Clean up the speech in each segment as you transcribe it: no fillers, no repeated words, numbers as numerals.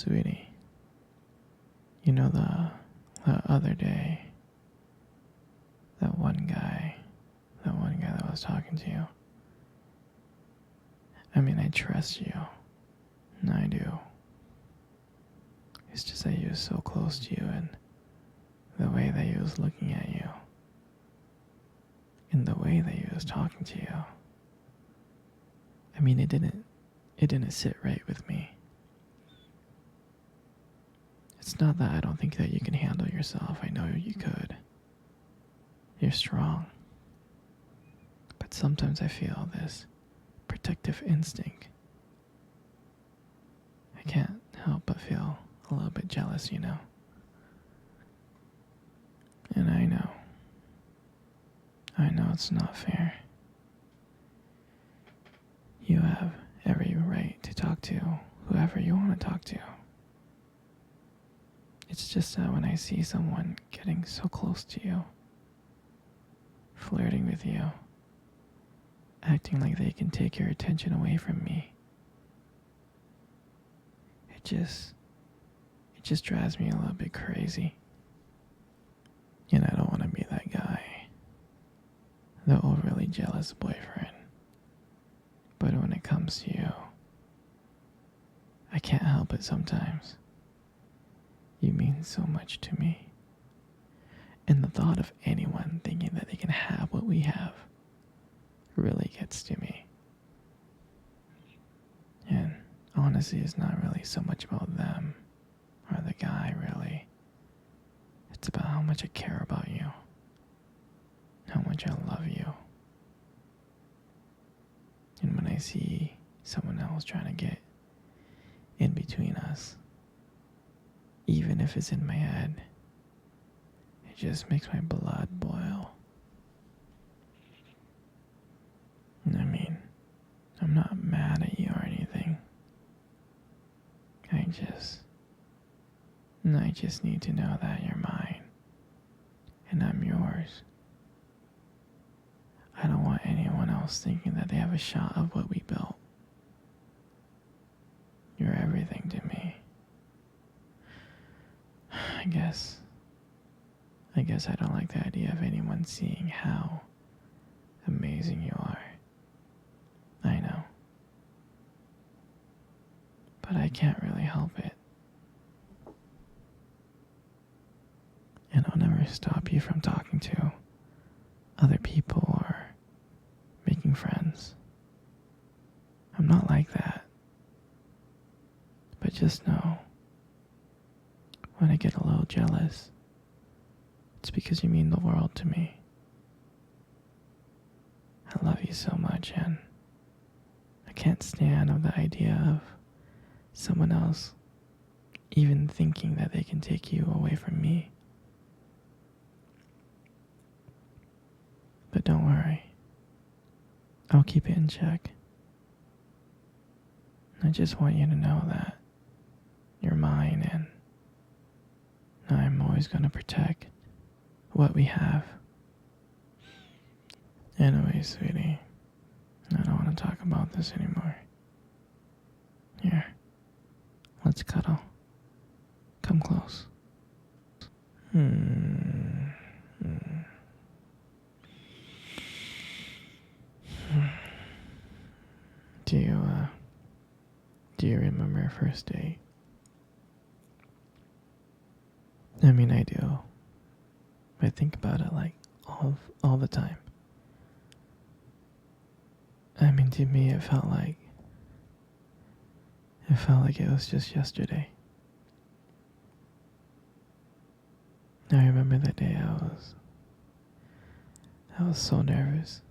Sweetie, you know the other day, that one guy that was talking to you. I mean, I trust you. I do. It's just that he was so close to you and the way that he was looking at you and the way that he was talking to you. I mean, it didn't sit right with me. It's not that I don't think that you can handle yourself. I know you could. You're strong. But sometimes I feel this protective instinct. I can't help but feel a little bit jealous, you know. And I know it's not fair. You have every right to talk to whoever you want to talk to. It's just that when I see someone getting so close to you, flirting with you, acting like they can take your attention away from me, it just drives me a little bit crazy. And I don't want to be that guy, the overly jealous boyfriend. But when it comes to you, I can't help it sometimes. You mean so much to me. And the thought of anyone thinking that they can have what we have really gets to me. And honestly, it's not really so much about them or the guy, really. It's about how much I care about you, how much I love you. And when I see someone else trying to get in between us, even if it's in my head, it just makes my blood boil. And I mean, I'm not mad at you or anything. I just need to know that you're mine and I'm yours. I don't want anyone else thinking that they have a shot of what we built. You're everything to me. I guess I don't like the idea of anyone seeing how amazing you are. I know. But I can't really help it. And I'll never stop you from talking to other people or making friends. I'm not like that. But just know, when I get a little jealous, it's because you mean the world to me. I love you so much, and I can't stand of the idea of someone else even thinking that they can take you away from me. But don't worry, I'll keep it in check. I just want you to know that you're mine, and I'm always going to protect what we have. Anyway, sweetie, I don't want to talk about this anymore. Here, let's cuddle. Come close. Do you remember our first date? I mean, I do. I think about it like all the time. I mean, to me, it felt like it was just yesterday. I remember that day I was so nervous.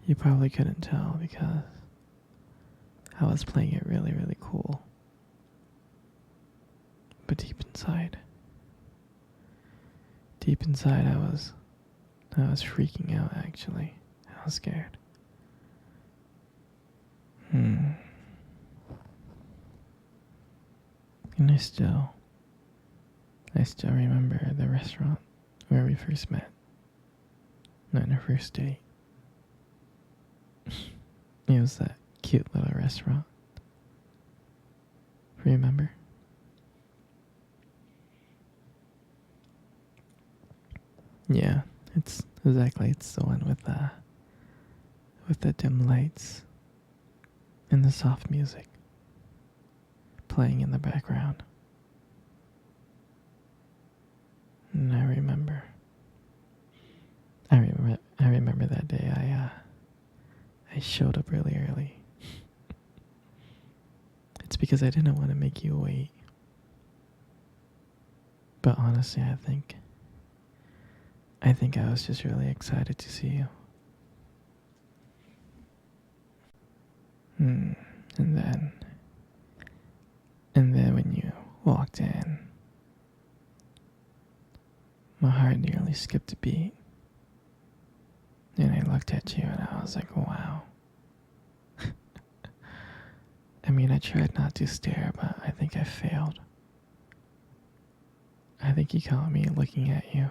You probably couldn't tell because I was playing it really, really cool. But deep inside, I was freaking out, actually. I was scared. And I still remember the restaurant where we first met. On our first date. It was that cute little restaurant. Remember? Yeah, it's the one with the dim lights and the soft music playing in the background. And I remember that day I showed up really early. It's because I didn't want to make you wait. But honestly, I think I was just really excited to see you. Hmm. And then when you walked in, my heart nearly skipped a beat. And I looked at you and I was like, wow. I mean, I tried not to stare, but I think I failed. I think you caught me looking at you.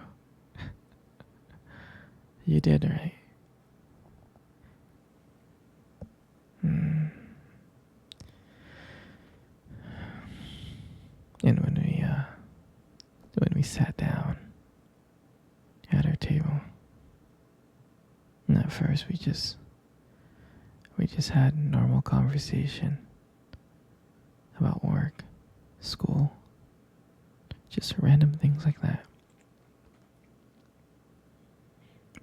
You did, right? Hmm. And when we sat down at our table, and at first we just had normal conversation about work, school, just random things like that.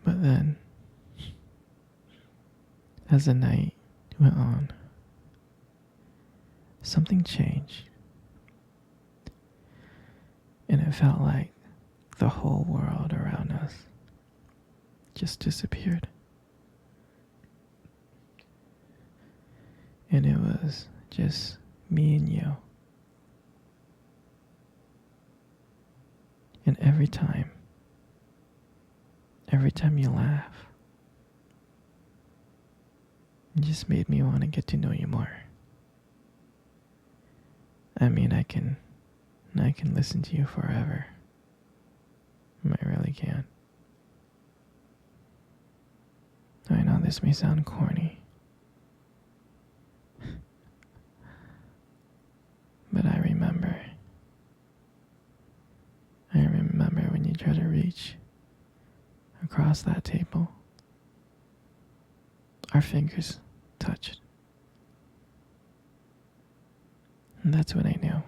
But then, as the night went on, something changed. And it felt like the whole world around us just disappeared. And it was just me and you. And every time you laugh, it just made me want to get to know you more. I mean, I can listen to you forever. I really can. I know this may sound corny, but I remember when you tried to reach across that table. Our fingers touched. And that's when I knew.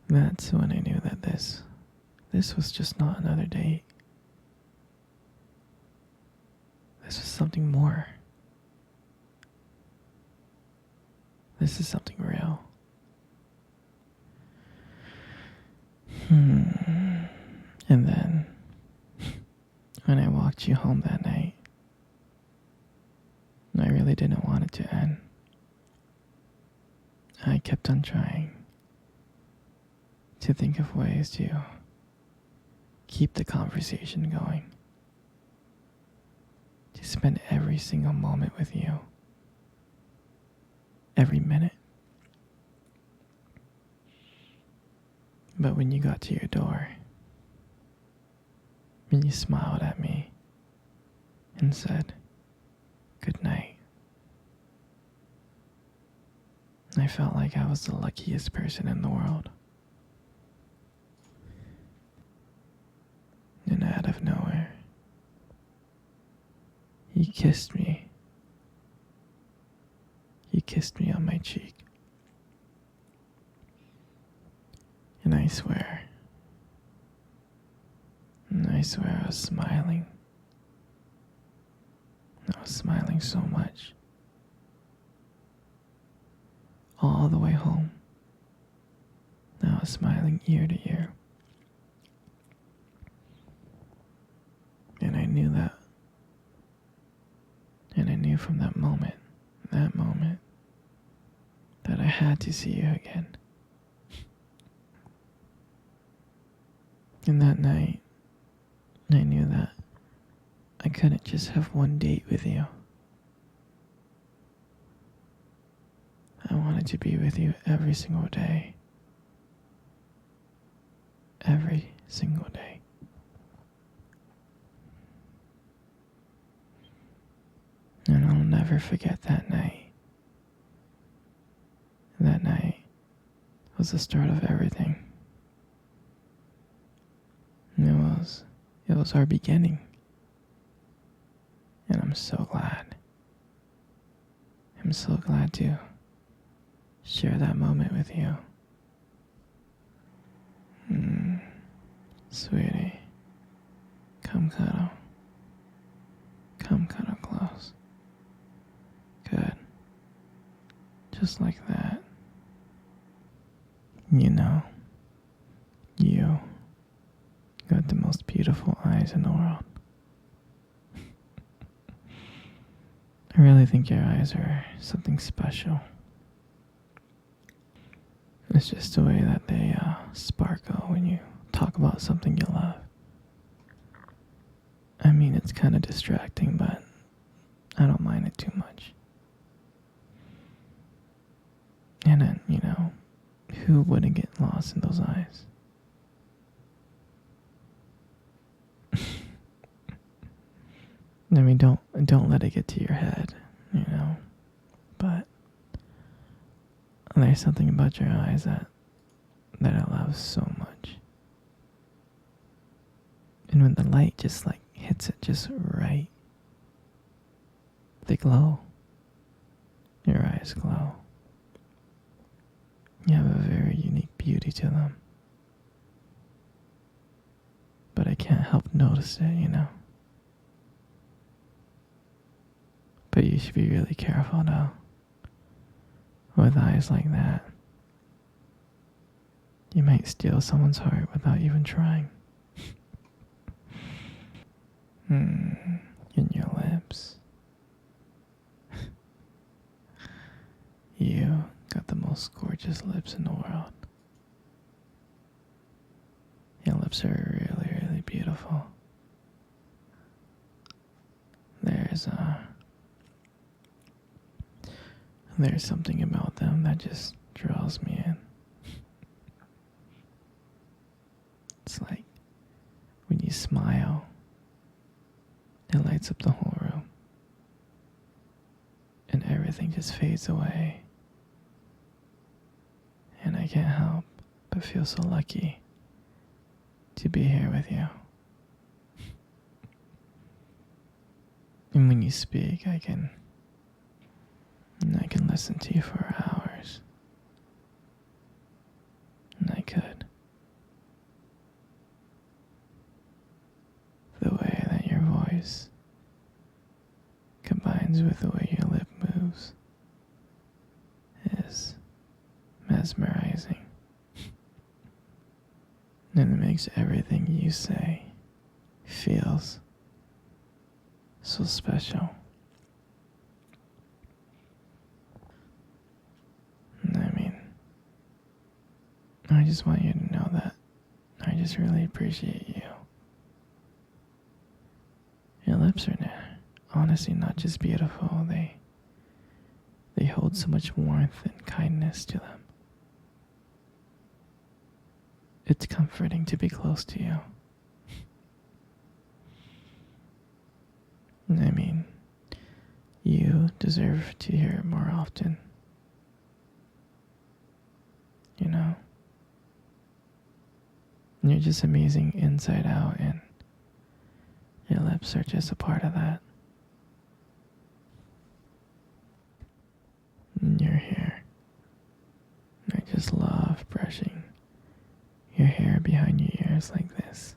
That's when I knew that this was just not another date. This was something more. This is something real. And then, when I walked you home that night, I really didn't want it to end. I kept on trying to think of ways to keep the conversation going, to spend every single moment with you, every minute. But when you got to your door, when you smiled at me and said, "Good night," I felt like I was the luckiest person in the world. And out of nowhere, you kissed me. You kissed me on my cheek. And I swear I was smiling. I was smiling so much. All the way home, I was smiling ear to ear. And I knew that. And I knew from that moment, that I had to see you again. And that night, I knew that I couldn't just have one date with you. I wanted to be with you every single day. Every single day. And I'll never forget that night. was the start of everything. It was our beginning. And I'm so glad. I'm so glad to share that moment with you. Sweetie, come cuddle. Come cuddle close. Good. Just like that. You know, you got the most beautiful eyes in the world. I really think your eyes are something special. It's just the way that they sparkle when you talk about something you love. I mean, it's kind of distracting, but I don't mind it too much. And then, who wouldn't get lost in those eyes? I mean, don't let it get to your head, But there's something about your eyes that I love so much. And when the light just hits it just right, they glow. Your eyes glow. You have a very unique beauty to them. But I can't help notice it. But you should be really careful though. With eyes like that, you might steal someone's heart without even trying. In your lips. You got the most gorgeous lips in the world. Your lips are really, really beautiful. There's something about them that just draws me in. It's like when you smile, it lights up the whole room. And everything just fades away. And I can't help but feel so lucky to be here with you. And when you speak, I can listen to you for hours. And I could. The way that your voice combines with the way your lip moves is mesmerizing. And it makes everything you say feels so special. I just want you to know that I just really appreciate you. Your lips are honestly not just beautiful, they hold so much warmth and kindness to them. It's comforting to be close to you. I mean, you deserve to hear it more often. You're just amazing inside out, and your lips are just a part of that. And your hair. I just love brushing your hair behind your ears like this.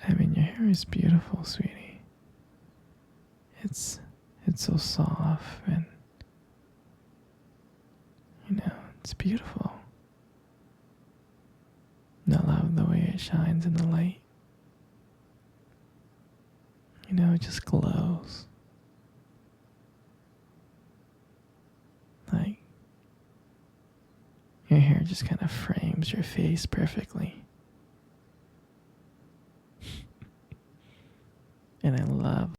I mean, your hair is beautiful, sweetie. It's so soft and, it's beautiful. And I love the way it shines in the light. It just glows. Like, your hair just kind of frames your face perfectly. And I love